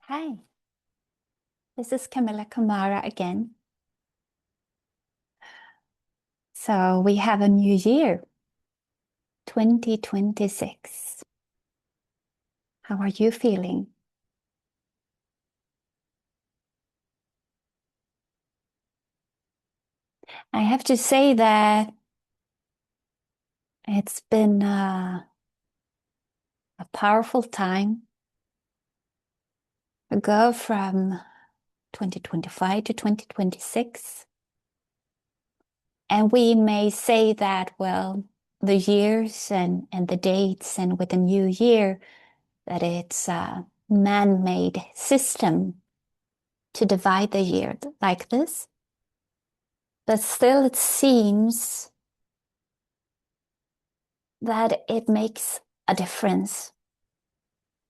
Hi, this is Camilla Kumara again. So we have a new year, 2026. How are you feeling? I have to say that it's been a powerful time to go from 2025 to 2026. And we may say that, well, the years and the dates and with the new year, that it's a man-made system to divide the year like this. But still, it seems that it makes a difference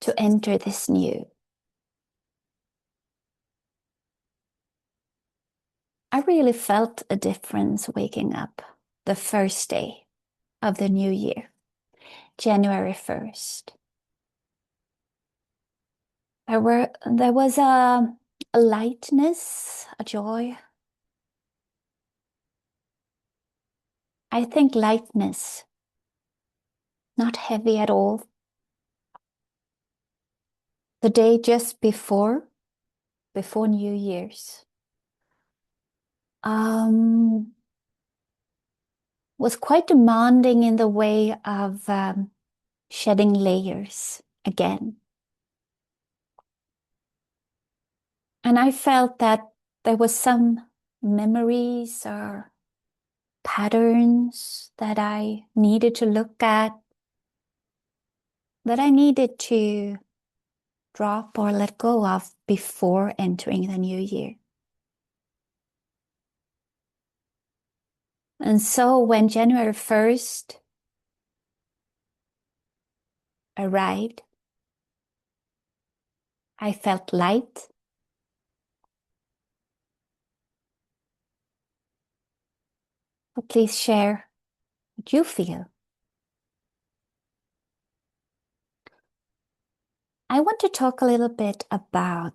to enter this new. I really felt a difference waking up the first day of the new year, January 1st. There was a lightness, a joy. I think lightness, not heavy at all. The day just before New Year's, um, was quite demanding in the way of shedding layers again. And I felt that there was some memories or patterns that I needed to look at, that I needed to drop or let go of before entering the new year. And so when January 1st arrived, I felt light. So please share what you feel. I want to talk a little bit about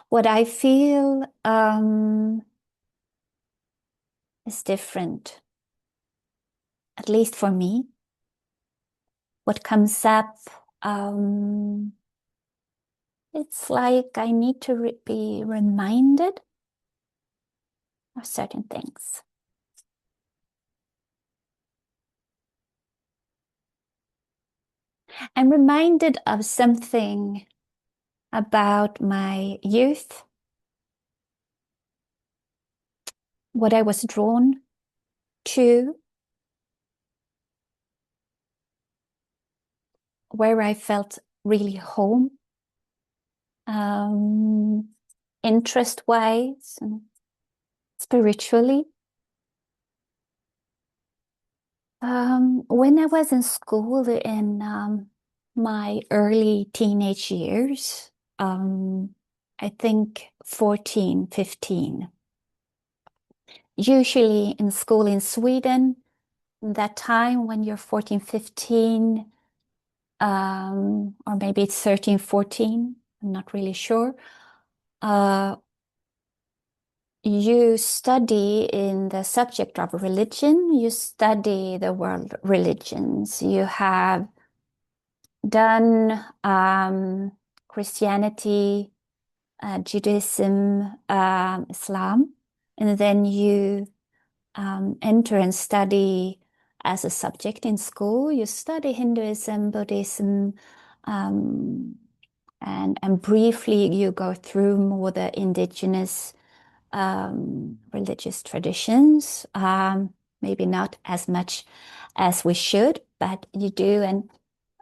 what I feel is different, at least for me. What comes up, um, it's like I need to be reminded of certain things. I'm reminded of something about my youth, what I was drawn to, where I felt really home, um, interest-wise and spiritually. When I was in school in my early teenage years, I think 14, 15. Usually in school in Sweden, that time when you're 14, 15, or maybe it's 13, 14, I'm not really sure. Uh, you study in the subject of religion, you study the world religions. You have done Christianity, Judaism, Islam, and then you enter and study as a subject in school. You study Hinduism, Buddhism, um, and briefly you go through more the indigenous religious traditions. Maybe not as much as we should, but you do, and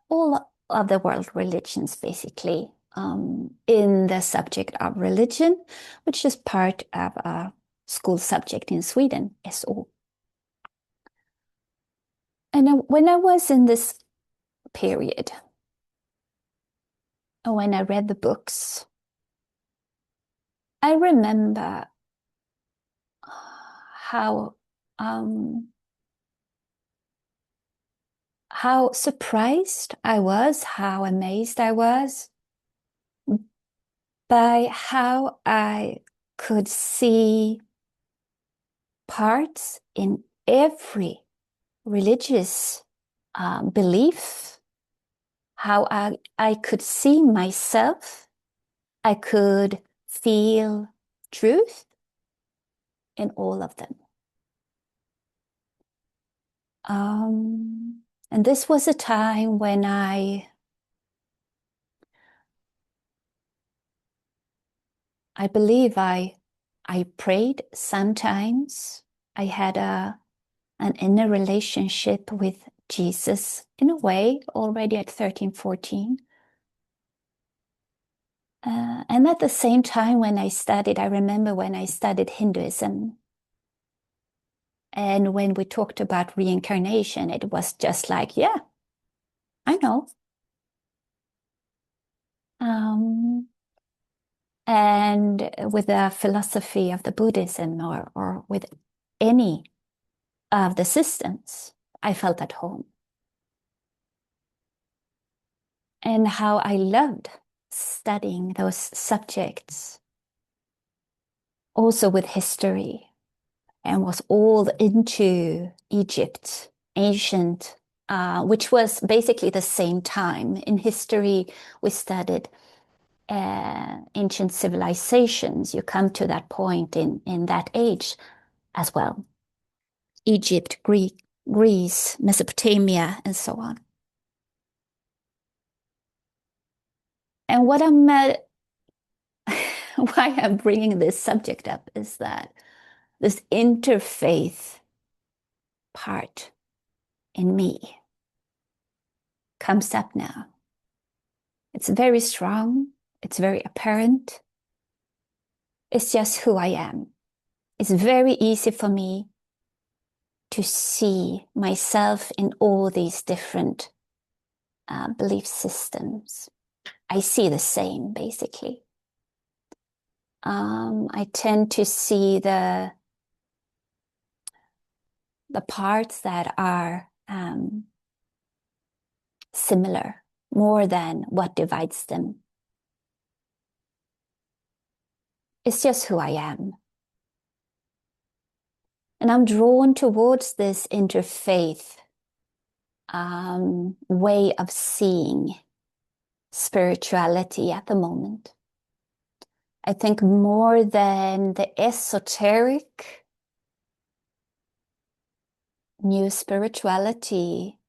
all of the world religions basically in the subject of religion, which is part of a school subject in Sweden, SO. And when I was in this period, when I read the books, I remember how um, how surprised I was, how amazed I was by how I could see parts in every religious belief, how I could see myself, I could feel truth in all of them. And this was a time when I believe I prayed sometimes. I had an inner relationship with Jesus in a way already at 13, 14. And at the same time, when I remember when I studied Hinduism, and when we talked about reincarnation, it was just like, yeah, I know. Um, and with the philosophy of the Buddhism or with any of the systems, I felt at home. And how I loved studying those subjects, also with history, and was all into Egypt, ancient, which was basically the same time. In history, we studied ancient civilizations. You come to that point in that age as well. Egypt, Greece, Mesopotamia, and so on. And what why I'm bringing this subject up is that this interfaith part in me comes up now. It's very strong. It's very apparent. It's just who I am. It's very easy for me to see myself in all these different belief systems. I see the same, basically. I tend to see the parts that are similar more than what divides them. It's just who I am. And I'm drawn towards this interfaith way of seeing spirituality at the moment. I think more than the esoteric new spirituality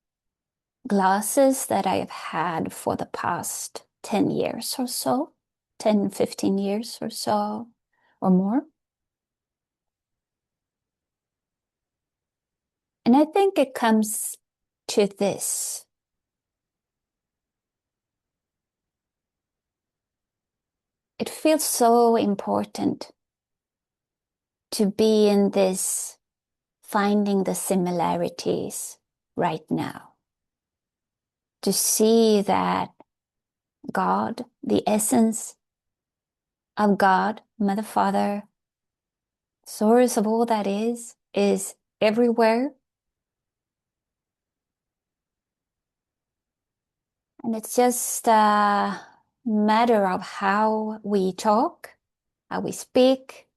glasses that I have had for the past 10 years or so, 10, 15 years or so, or more. And I think it comes to this. It feels so important to be in this finding the similarities right now. To see that God, the essence of God, Mother, Father, source of all that is everywhere. And it's just a matter of how we talk, how we speak,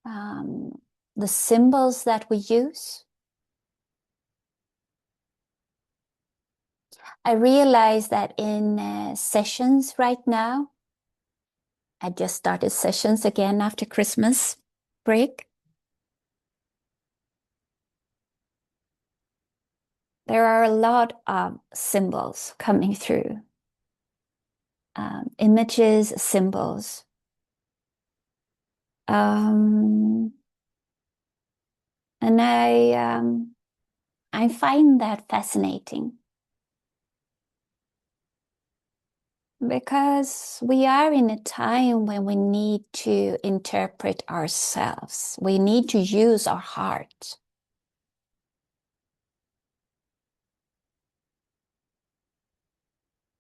the symbols that we use. I realize that in sessions right now, I just started sessions again after Christmas break. There are a lot of symbols coming through, images, symbols. And I find that fascinating because we are in a time when we need to interpret ourselves. We need to use our heart.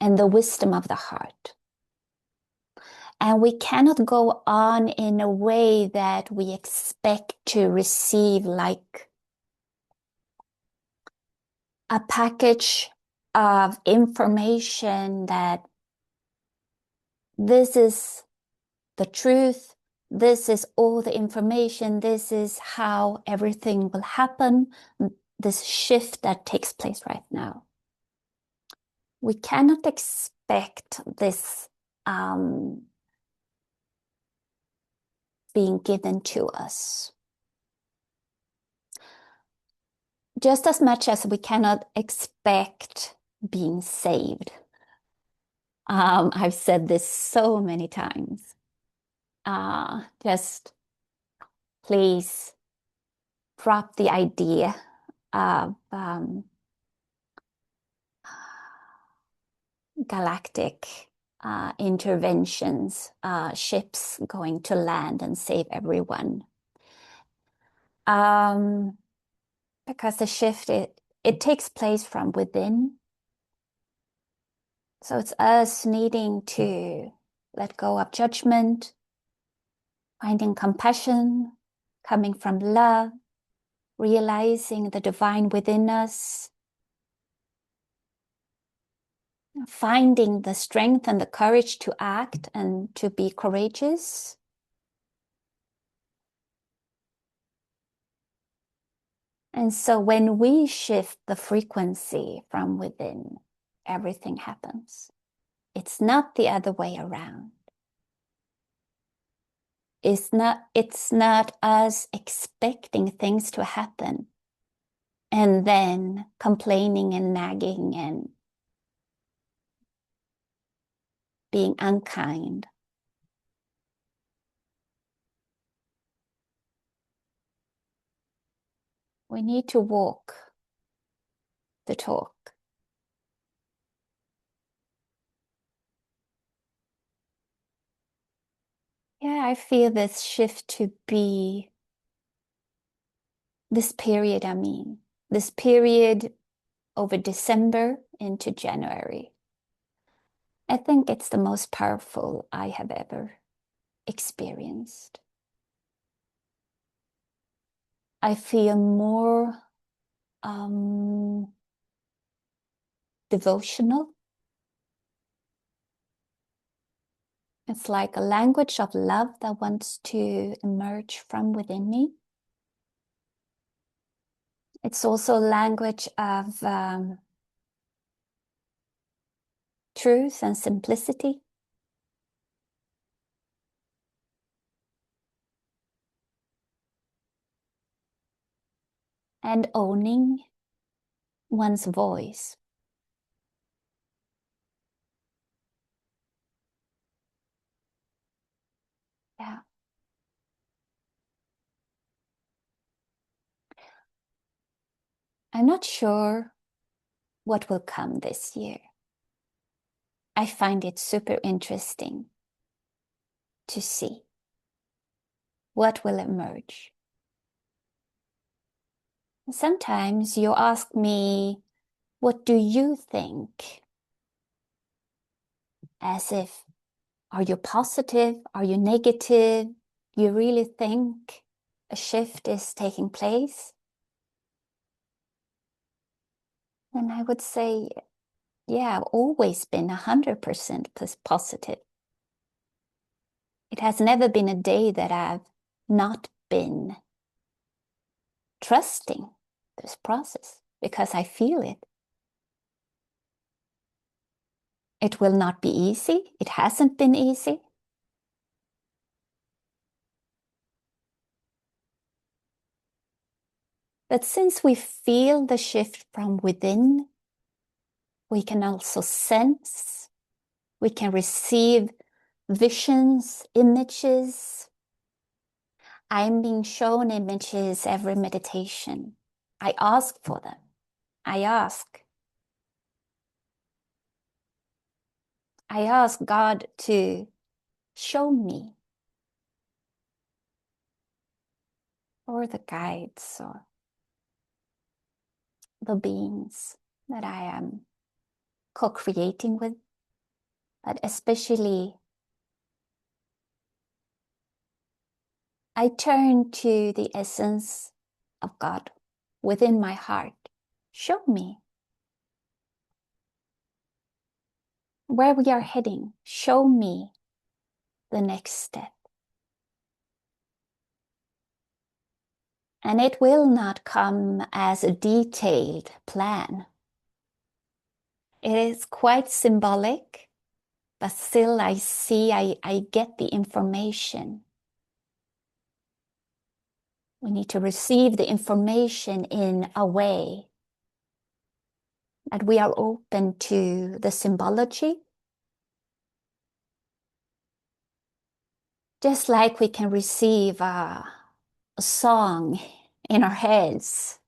And the wisdom of the heart. And we cannot go on in a way that we expect to receive like a package of information that this is the truth, this is all the information, this is how everything will happen, this shift that takes place right now. We cannot expect this being given to us. Just as much as we cannot expect being saved. I've said this so many times. Just please drop the idea of galactic interventions, ships going to land and save everyone. Because the shift, it takes place from within. So it's us needing to let go of judgment, finding compassion, coming from love, realizing the divine within us, finding the strength and the courage to act and to be courageous. And so when we shift the frequency from within, everything happens. It's not the other way around. It's not us expecting things to happen and then complaining and nagging and being unkind. We need to walk the talk. Yeah, I feel this shift to be this period, this period over December into January. I think it's the most powerful I have ever experienced. I feel more devotional. It's like a language of love that wants to emerge from within me. It's also a language of truth and simplicity. And owning one's voice. Yeah. I'm not sure what will come this year. I find it super interesting to see what will emerge. Sometimes you ask me, what do you think? As if, are you positive? Are you negative? You really think a shift is taking place? And I would say, yeah, I've always been 100% positive. It has never been a day that I've not been trusting this process because I feel it. It will not be easy. It hasn't been easy. But since we feel the shift from within, we can also sense, we can receive visions, images. I'm being shown images every meditation. I ask for them. I ask God to show me, or the guides or the beings that I am co-creating with, but especially I turn to the essence of God within my heart. Show me where we are heading. Show me the next step. And it will not come as a detailed plan. It is quite symbolic, but still I get the information. We need to receive the information in a way that we are open to the symbology. Just like we can receive a song in our heads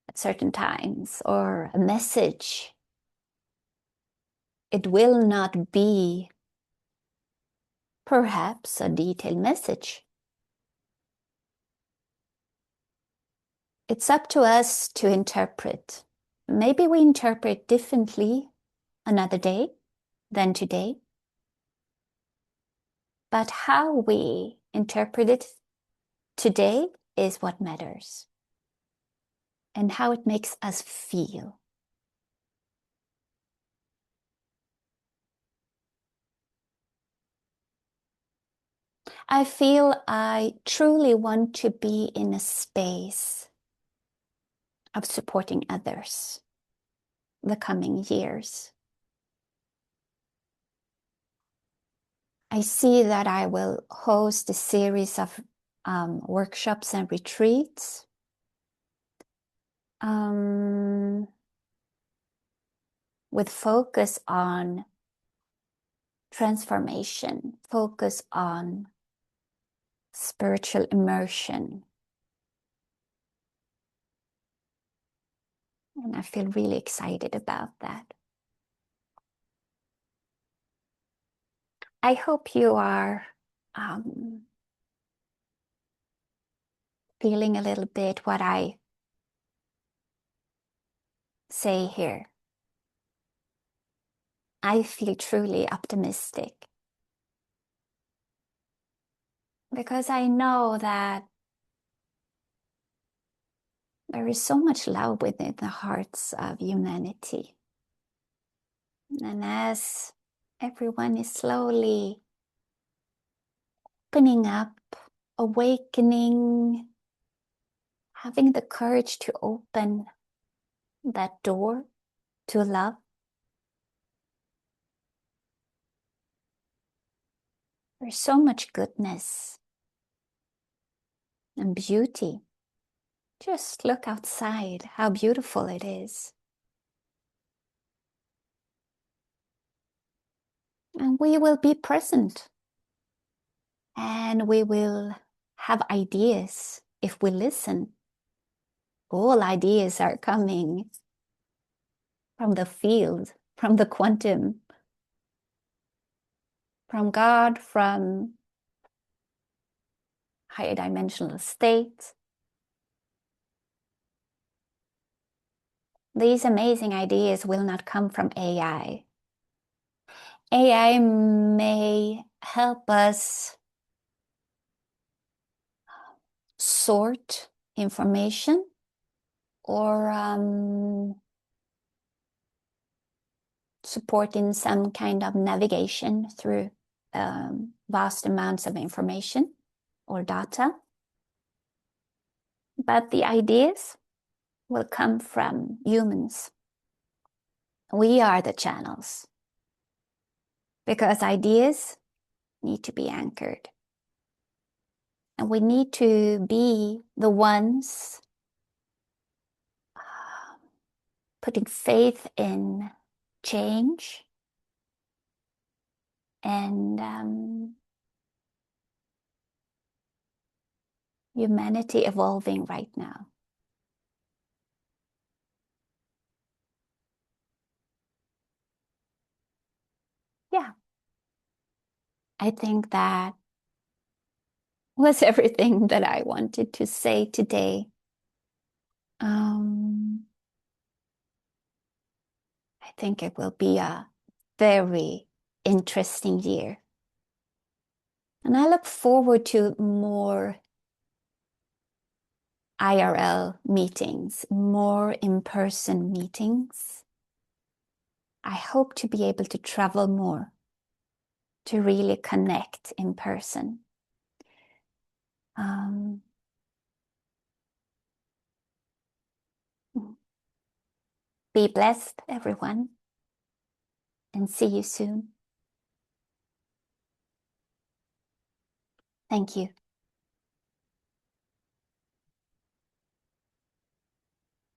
at certain times or a message. It will not be perhaps a detailed message. It's up to us to interpret. Maybe we interpret differently another day than today. But how we interpret it today is what matters, and how it makes us feel. I feel I truly want to be in a space of supporting others the coming years. I see that I will host a series of workshops and retreats. With focus on transformation, focus on spiritual immersion. And I feel really excited about that. I hope you are feeling a little bit what I say here. I feel truly optimistic because I know that there is so much love within the hearts of humanity. And as everyone is slowly opening up, awakening, having the courage to open that door to love, there's so much goodness and beauty. Just look outside, how beautiful it is. And we will be present. And we will have ideas if we listen. All ideas are coming from the field, from the quantum, from God, from higher dimensional states. These amazing ideas will not come from AI. AI may help us sort information or support in some kind of navigation through vast amounts of information or data. But the ideas will come from humans. We are the channels because ideas need to be anchored. And we need to be the ones putting faith in change and humanity evolving right now. Yeah, I think that was everything that I wanted to say today. I think it will be a very interesting year. And I look forward to more IRL meetings, more in-person meetings. I hope to be able to travel more, to really connect in person. Be blessed, everyone, and see you soon. Thank you.